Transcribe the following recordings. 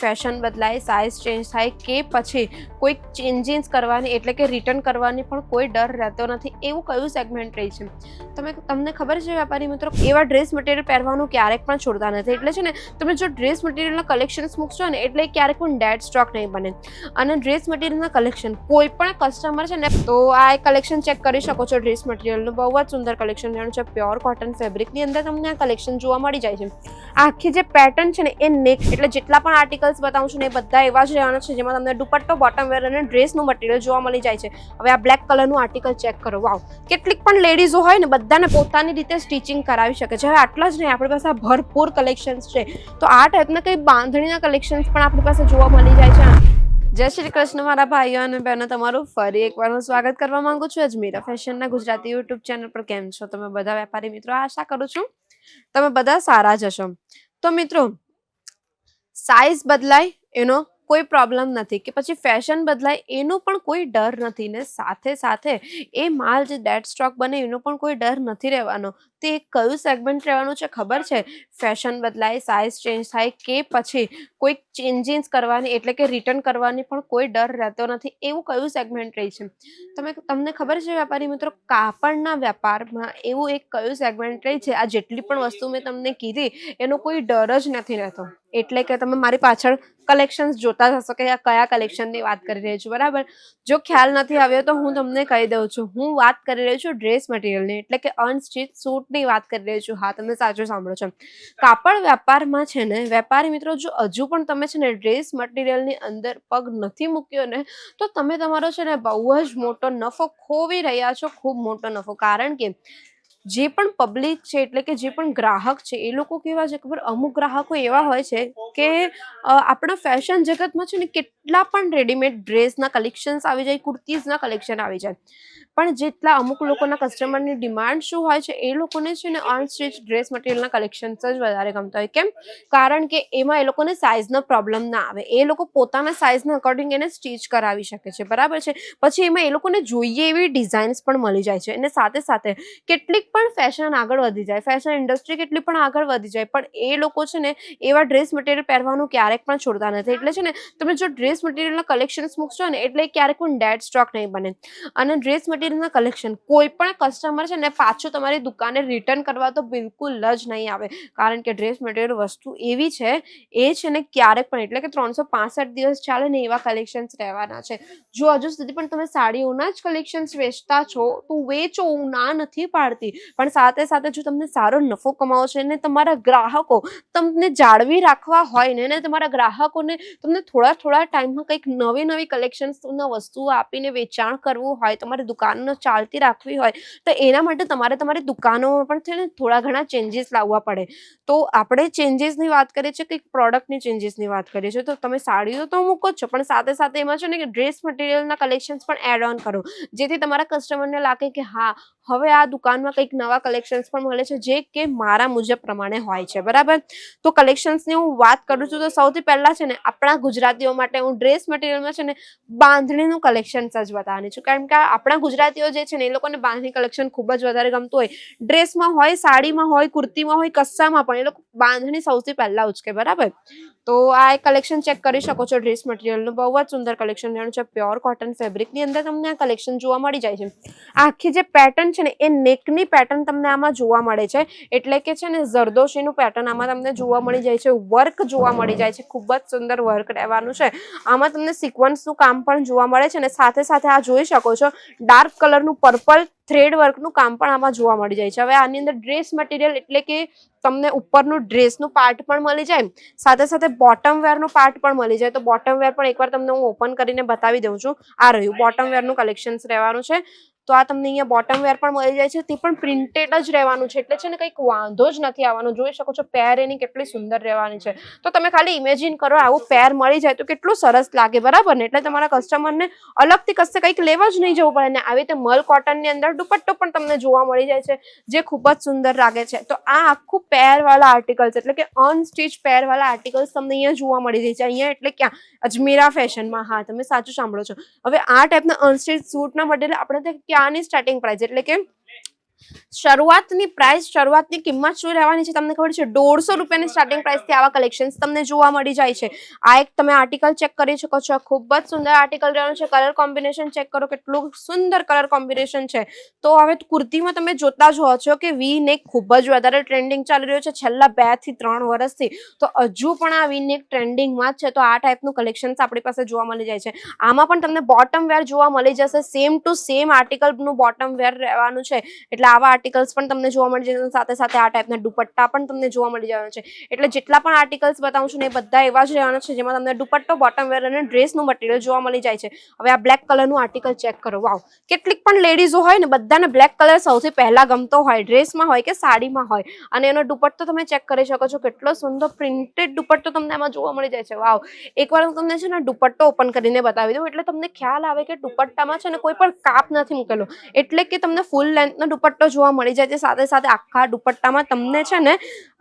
Fashion બદલાય, size change થાય કે પછી કોઈક ચેન્જીસ કરવાની એટલે કે રિટર્ન કરવાની પણ કોઈ ડર રહેતો નથી. એવું કયું સેગમેન્ટ રહી છે? તમને ખબર છે વેપારી મિત્રો, એવા ડ્રેસ મટીરિયલ પહેરવાનું ક્યારેક પણ છોડતા નથી. એટલે છે ને, તમે જો ડ્રેસ મટીરિયલના કલેક્શન્સ મૂકશો ને એટલે ક્યારેક પણ ડેડ સ્ટોક નહીં બને. અને ડ્રેસ મટીરિયલના કલેક્શન કોઈ પણ કસ્ટમર છે ને, તો આ એક કલેક્શન ચેક કરી શકો છો. ડ્રેસ મટીરિયલનું બહુ જ સુંદર કલેક્શન રહેવાનું છે. પ્યોર કોટન ફેબ્રિકની અંદર તમને આ કલેક્શન જોવા મળી જાય છે. આખી જે પેટર્ન છે ને એ નેક એટલે જેટલા પણ આર્ટિકલ્સ બતાવું છું ને એ બધા એવા જ રહેવાના છે જેમાં તમને દુપટ્ટો, બોટમ વેર અને ડ્રેસનું મટીરિયલ જોવા મળી જાય છે. હવે આ બ્લેક કલરનું આર્ટિકલ ચેક કરો. વાવ, કેટલીક પણ લેડીઝો હોય ને બધાને પોતાની રીતે સ્ટિચિંગ કરાવી શકે છે. હવે આટલા જ નહીં, આપણી પાસે ભરપૂર કલેક્શન્સ છે. તો આ ટાઈપના કંઈ બાંધણીના કલેક્શન્સ પણ આપણી પાસે જોવા મળી જાય છે. જય શ્રી કૃષ્ણ મારા ભાઈઓ અને બહેનો, તમારું ફરી એકવાર હું સ્વાગત કરવા માંગુ છું અજમીરા ફેશનના ગુજરાતી યુટ્યુબ ચેનલ પર. કેમ છો તમે બધા વેપારી મિત્રો? આશા કરું છું તમે બધા સારા જ હશો. તો મિત્રો, સાઇઝ બદલાય એનો કોઈ પ્રોબ્લેમ નથી, કે પછી ફેશન બદલાય એનો પણ કોઈ ડર નથી, ને સાથે સાથે એ માલ જે ડેડ સ્ટોક બને એનો પણ કોઈ ડર નથી રહેવાનો. તે કયું સેગમેન્ટ રહેવાનું છે ખબર છે? ફેશન બદલાય, સાઇઝ ચેન્જ થાય કે પછી કોઈક ચેન્જીસ કરવાની એટલે કે રિટર્ન કરવાની પણ કોઈ ડર રહેતો નથી. એવું કયું સેગમેન્ટ રહી છે? તમને ખબર છે વેપારી મિત્રો, કાપડના વેપારમાં એવું એક કયું સેગમેન્ટ રહી છે? આ જેટલી પણ વસ્તુ મેં તમને કીધી એનો કોઈ ડર જ નથી રહેતો. એટલે કે તમે મારી પાછળ કલેક્શન્સ જોતા હશો કે આ કયા કલેક્શનની વાત કરી રહી છું, બરાબર? જો ખ્યાલ નથી આવ્યો તો હું તમને કહી દઉં છું. હું વાત કરી રહી છું ડ્રેસ મટીરિયલની, એટલે કે અનસ્ટિચ સૂટની વાત કરી રહી છું. હા, તમે સાચું સાંભળો છો. કાપડ વ્યાપારમાં છે ને વેપારી મિત્રો, જો હજુ પણ તમે છે ને ડ્રેસ મટીરિયલની અંદર પગ નથી મૂક્યો ને, તો તમે તમારો છે ને બહુ જ મોટો નફો ખોવી રહ્યા છો. ખૂબ મોટો નફો. કારણ કે જે પણ પબ્લિક છે એટલે કે જે પણ ગ્રાહક છે એ લોકો કેવા છે ખબર? અમુક ગ્રાહકો એવા હોય છે કે આપણા ફેશન જગતમાં છે ને કેટલા પણ રેડીમેડ ડ્રેસના કલેક્શન્સ આવી જાય, કુર્તીઝના કલેક્શન આવી જાય, પણ જેટલા અમુક લોકોના કસ્ટમરની ડિમાન્ડ શું હોય છે, એ લોકોને છે ને અનસ્ટિચ ડ્રેસ મટીરિયલના કલેક્શન્સ જ વધારે ગમતા હોય. કેમ? કારણ કે એમાં એ લોકોને સાઇઝનો પ્રોબ્લેમ ના આવે. એ લોકો પોતાના સાઇઝના અકોર્ડિંગ એને સ્ટિચ કરાવી શકે છે, બરાબર છે? પછી એમાં એ લોકોને જોઈએ એવી ડિઝાઇન્સ પણ મળી જાય છે. અને સાથે સાથે કેટલીક પણ ફેશન આગળ વધી જાય, ફેશન ઇન્ડસ્ટ્રી કેટલી પણ આગળ વધી જાય, પણ એ લોકો છે ને એવા ડ્રેસ મટીરિયલ પહેરવાનું ક્યારેક પણ છોડતા નથી. એટલે છે ને, તમે જો ડ્રેસ મટીરિયલના કલેક્શન્સ મૂકશો ને એટલે ક્યારેક પણ ડેડ સ્ટોક નહીં બને. અને ડ્રેસ મટીરિયલના કલેક્શન કોઈ પણ કસ્ટમર છે ને પાછું તમારી દુકાને રિટર્ન કરવા તો બિલકુલ જ નહીં આવે. કારણ કે ડ્રેસ મટીરિયલ વસ્તુ એવી છે, એ છે ને ક્યારેક પણ એટલે કે 365 દિવસ ચાલે ને એવા કલેક્શન્સ રહેવાના છે. જો હજુ સુધી પણ તમે સાડીઓના જ કલેક્શન્સ વેચતા છો તો વેચો, હું ના નથી પાડતી, પણ સાથે સાથે જો તમને સારો નફો કમાવો છે ને તમારા ગ્રાહકો તમને જાળવી રાખવા હોય ને તમારા ગ્રાહકોને તમને થોડા ટાઈમમાં કંઈક નવી કલેક્શન્સના વસ્તુઓ આપીને વેચાણ કરવું હોય, તમારી દુકાનને ચાલતી રાખવી હોય, તો એના માટે તમારે તમારી દુકાનોમાં પણ છે ને થોડા ઘણા ચેન્જીસ લાવવા પડે. તો આપણે ચેન્જીસની વાત કરીએ છીએ, કંઈક પ્રોડક્ટની ચેન્જીસની વાત કરીએ છીએ. તો તમે સાડીઓ તો મૂકો જ છો, પણ સાથે સાથે એમાં છે ને કે ડ્રેસ મટીરિયલના કલેક્શન્સ પણ એડ ઓન કરો, જેથી તમારા કસ્ટમરને લાગે કે હા, હવે આ દુકાનમાં કંઈક નવા કલેક્શન્સ પણ મળે છે જે કે મારા મુજબ પ્રમાણે હોય છે, બરાબર? તો કલેક્શન્સની હું વાત કરું છું તો સૌથી પહેલા છે ને આપણા ગુજરાતીઓ માટે હું ડ્રેસ મટીરિયલમાં છે ને બાંધણીનું કલેક્શન જ બતાવવાની છું. કારણ કે આપણા ગુજરાતીઓ જે છે ને એ લોકોને બાંધણી કલેક્શન ખૂબ જ વધારે ગમતું હોય. ડ્રેસમાં હોય, સાડીમાં હોય, કુર્તીમાં હોય, કસ્સામાં પણ એ લોકો બાંધણી સૌથી પહેલા ઉચકે, બરાબર? તો આ એક કલેક્શન ચેક કરી શકો છો. ડ્રેસ મટીરિયલનું બહુ જ સુંદર કલેક્શન રહેવાનું છે. પ્યોર કોટન ફેબ્રિકની અંદર તમને આ કલેક્શન જોવા મળી જાય છે. આખી જે પેટર્ન છે ને એ નેકની પેટર્ન તમને આમાં જોવા મળે છે. એટલે કે છે ને ઝરદોશીનું પેટર્ન આમાં તમને જોવા મળી જાય છે. વર્ક જોવા મળી જાય છે. ખૂબ જ સુંદર વર્ક રહેવાનું છે. આમાં તમને સિક્વન્સનું કામ પણ જોવા મળે છે. અને સાથે સાથે આ જોઈ શકો છો ડાર્ક કલરનું પર્પલ થ્રેડ વર્કનું કામ પણ આમાં જોવા મળી જાય છે. હવે આની અંદર ડ્રેસ મટીરિયલ એટલે કે તમને ઉપરનું ડ્રેસનું પાર્ટ પણ મળી જાય, સાથે સાથે બોટમ વેરનું પાર્ટ પણ મળી જાય. તો બોટમ વેર પણ એકવાર તમને હું ઓપન કરીને બતાવી દઉં છું. આ રહ્યું બોટમ વેરનું કલેક્શન્સ રહેવાનું છે. તો આ તમને અહીંયા બોટમ વેર પણ મળી જાય છે. તે પણ પ્રિન્ટેડ જ રહેવાનું છે. એટલે છે ને કંઈક વાંધો જ નથી આવવાનો. જોઈ શકો છો પેર એની કેટલી સુંદર રહેવાની છે. તો તમે ખાલી ઇમેજિન કરો, આવું પેર મળી જાય તો કેટલું સરસ લાગે, બરાબર ને? એટલે તમારા કસ્ટમરને અલગથી કશે કંઈક લેવા જ નહીં જવું પડે. ને આવી રીતે મલ કોટનની અંદર દુપટ્ટો પણ તમને જોવા મળી જાય છે, જે ખૂબ જ સુંદર લાગે છે. તો આ આખું પેરવાળા આર્ટિકલ્સ એટલે કે અનસ્ટિચ પેરવાળા આર્ટિકલ્સ તમને અહીંયા જોવા મળી જાય છે. અહીંયા એટલે ક્યાં? અજમીરા ફેશનમાં. હા, તમે સાચું સાંભળો છો. હવે આ ટાઈપના અનસ્ટિચ સૂટના મટીરિયલ આપણે ક્યાંની સ્ટાર્ટિંગ પ્રાઇસ એટલે કે શરૂઆતની કિંમત શું રહેવાની છે તમને ખબર છે? 150 રૂપિયાની સ્ટાર્ટિંગ પ્રાઇસથી આવા કલેક્શન્સ તમને જોવા મળી જાય છે. આ એક તમે આર્ટિકલ ચેક કરી શકો છો. ખૂબ જ સુંદર આર્ટિકલ રહેવાનું છે. કલર કોમ્બિનેશન ચેક કરો, કેટલું સુંદર કલર કોમ્બિનેશન છે. તો હવે કુર્તીમાં તમે જોતા જ હો છો કે વી નેક ખૂબ જ વધારે ટ્રેન્ડિંગ ચાલી રહ્યો છે છેલ્લા 2 થી 3 વર્ષથી. તો હજુ પણ આ વી નેક ટ્રેન્ડિંગમાં જ છે. તો આ ટાઈપનું કલેક્શન્સ આપણી પાસે જોવા મળી જાય છે. આમાં પણ તમને બોટમ વેર જોવા મળી જશે. સેમ ટુ સેમ આર્ટિકલનું બોટમ વેર રહેવાનું છે. એટલે આવા આર્ટિકલ્સ પણ તમને જોવા મળી જશે. સાથે સાથે આ ટાઈપના દુપટ્ટા પણ તમને જોવા મળી જવાના છે. એટલે જેટલા પણ આર્ટિકલ્સ બતાવું છું ને એ બધા એવા જ રહેવાના છે જેમાં તમને દુપટ્ટો, બોટમ વેર અને ડ્રેસનું મટીરિયલ જોવા મળી જાય છે. હવે આ બ્લેક કલરનું આર્ટિકલ ચેક કરો. વાવ, કેટલીક પણ લેડીઝો હોય ને બધાને બ્લેક કલર સૌથી પહેલા ગમતો હોય, ડ્રેસમાં હોય કે સાડીમાં હોય. અને એનો દુપટ્ટો તમે ચેક કરી શકો છો. કેટલો સુંદર પ્રિન્ટેડ દુપટ્ટો તમને આમાં જોવા મળી જાય છે. વાવ, એકવાર હું તમને છે ને દુપટ્ટો ઓપન કરીને બતાવી દઉં એટલે તમને ખ્યાલ આવે કે દુપટ્ટામાં છે ને કોઈ પણ કાપ નથી મૂકેલો. એટલે કે તમને ફૂલ લેન્થનો દુપટ્ટો જોવા મળી જાય છે. સાથે સાથે આખા દુપટ્ટામાં તમને છે ને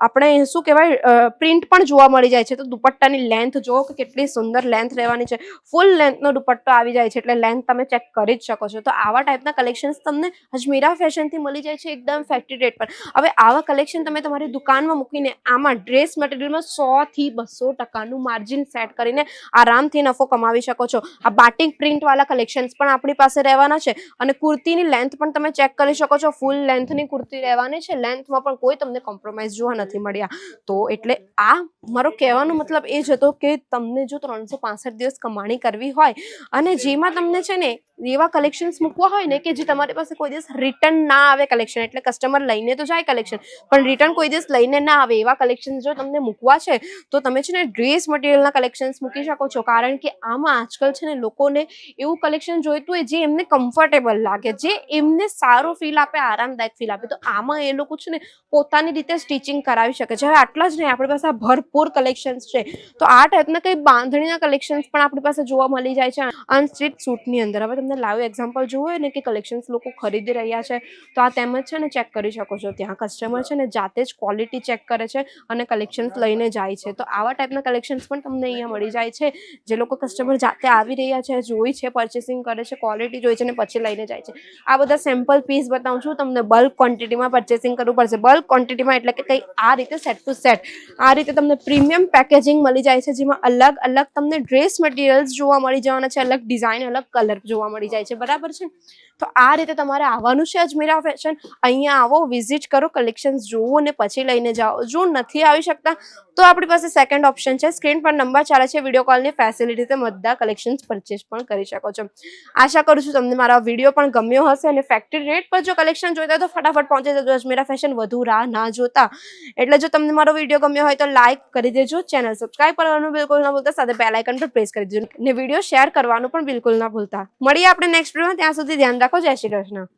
આપણે શું કહેવાય પ્રિન્ટ પણ જોવા મળી જાય છે. તો દુપટ્ટાની લેન્થ જો કે કેટલી સુંદર લેન્થ રહેવાની છે. ફૂલ લેન્થનો દુપટ્ટો આવી જાય છે એટલે લેન્થ તમે ચેક કરી જ શકો છો. તો આવા ટાઈપના કલેક્શન્સ તમને અજમેરા ફેશનથી મળી જાય છે એકદમ ફેક્ટરી રેટ પર. હવે આવા કલેક્શન તમે તમારી દુકાનમાં મૂકીને આમાં ડ્રેસ મટીરિયલમાં 100 થી 200% માર્જિન સેટ કરીને આરામથી નફો કમાવી શકો છો. આ બાટિક પ્રિન્ટવાળા કલેક્શન્સ પણ આપણી પાસે રહેવાના છે. અને કુર્તીની લેન્થ પણ તમે ચેક કરી શકો છો. ફૂલ લેન્થની કુર્તી રહેવાની છે. લેન્થમાં પણ કોઈ તમને કોમ્પ્રોમાઇઝ જોવા નથી મળ્યા. તો એટલે આ મારો કહેવાનો મતલબ એ જ હતો કે તમને જો 365 દિવસ કમાણી કરવી હોય અને જેમાં તમને છે ને એવા કલેક્શન્સ મૂકવા હોય ને કે જે તમારી પાસે કોઈ દિવસ રિટર્ન ના આવે કલેક્શન, એટલે કસ્ટમર લઈને તો જાય કલેક્શન પણ રિટર્ન કોઈ દિવસ લઈને ના આવે એવા કલેક્શન જો તમને મૂકવા છે તો તમે છે ને ડ્રેસ મટીરિયલના કલેક્શન્સ મૂકી શકો છો. કારણ કે આમાં આજકાલ છે ને લોકોને એવું કલેક્શન જોઈતું હોય જે એમને કમ્ફર્ટેબલ લાગે, જે એમને સારો ફીલ આપે, આરામદાયક ફીલ આપે. તો આમાં એ લોકો છે ને પોતાની રીતે સ્ટિચિંગ કરાવી શકે છે. હવે આટલા જ નહીં, આપણી પાસે ભરપૂર કલેક્શન્સ છે. તો આ ટાઈપના કંઈ બાંધણીના કલેક્શન્સ પણ આપણી પાસે જોવા મળી જાય છે અનસ્ટિચ સૂટની અંદર. હવે તમને લાઈવ એક્ઝામ્પલ જોવું હોય ને કે કલેક્શન્સ લોકો ખરીદી રહ્યા છે તો આ તેમ જ છે ને ચેક કરી શકો છો. ત્યાં કસ્ટમર છે ને જાતે જ ક્વોલિટી ચેક કરે છે અને કલેક્શન્સ લઈને જાય છે. તો આવા ટાઈપના કલેક્શન્સ પણ તમને અહીંયા મળી જાય છે. જે લોકો કસ્ટમર જાતે આવી રહ્યા છે, જોઈ છે, પરચેસિંગ કરે છે, ક્વોલિટી જોઈ છે ને પછી લઈને જાય છે. આ બધા સેમ્પલ પીસ બતાવું છું તમને. બલ્ક ક્વોન્ટિટીમાં પરચેસિંગ કરવું પડશે. બલ્ક ક્વોન્ટિટીમાં એટલે કે કંઈ આ રીતે સેટ ટુ સેટ આ રીતે તમને પ્રીમિયમ પેકેજિંગ મળી જાય છે જેમાં અલગ અલગ તમને ડ્રેસ મટીરિયલ્સ જોવા મળી જવાના છે. અલગ ડિઝાઇન, અલગ કલર જોવા મળી જાય છે. બરાબર છે? તો આ રીતે તમારે આવવાનું છે અજમેરા ફેશન. અહીંયા આવો, વિઝિટ કરો, કલેક્શન્સ જોવો અને પછી લઈને જાઓ. જો નથી આવી શકતા તો આપણી પાસે સેકન્ડ ઓપ્શન છે. સ્ક્રીન પર નંબર ચાલે છે. વિડીયો કોલની ફેસિલિટી બધા કલેક્શન્સ પરચેસ પણ કરી શકો છો. આશા કરું છું તમને મારો વિડીયો પણ ગમ્યો હશે અને ફેક્ટરી રેટ પર જો કલેક્શન જોઈતા તો ફટાફટ પહોંચી જજો અજમેરા ફેશન. વધુ રાહ ના જોતા. એટલે જો તમને મારો વિડીયો ગમ્યો હોય તો લાઈક કરી દેજો, ચેનલ સબસ્ક્રાઇબ કરવાનું બિલકુલ ના ભૂલતા, સાથે બેલ આઇકન પર પ્રેસ કરી દેજો ને વિડીયો શેર કરવાનું પણ બિલકુલ ના ભૂલતા. મળીએ આપણે નેક્સ્ટ વિડીયોમાં. ત્યાં સુધી ધ્યાન રાખો. જય શ્રી કૃષ્ણ.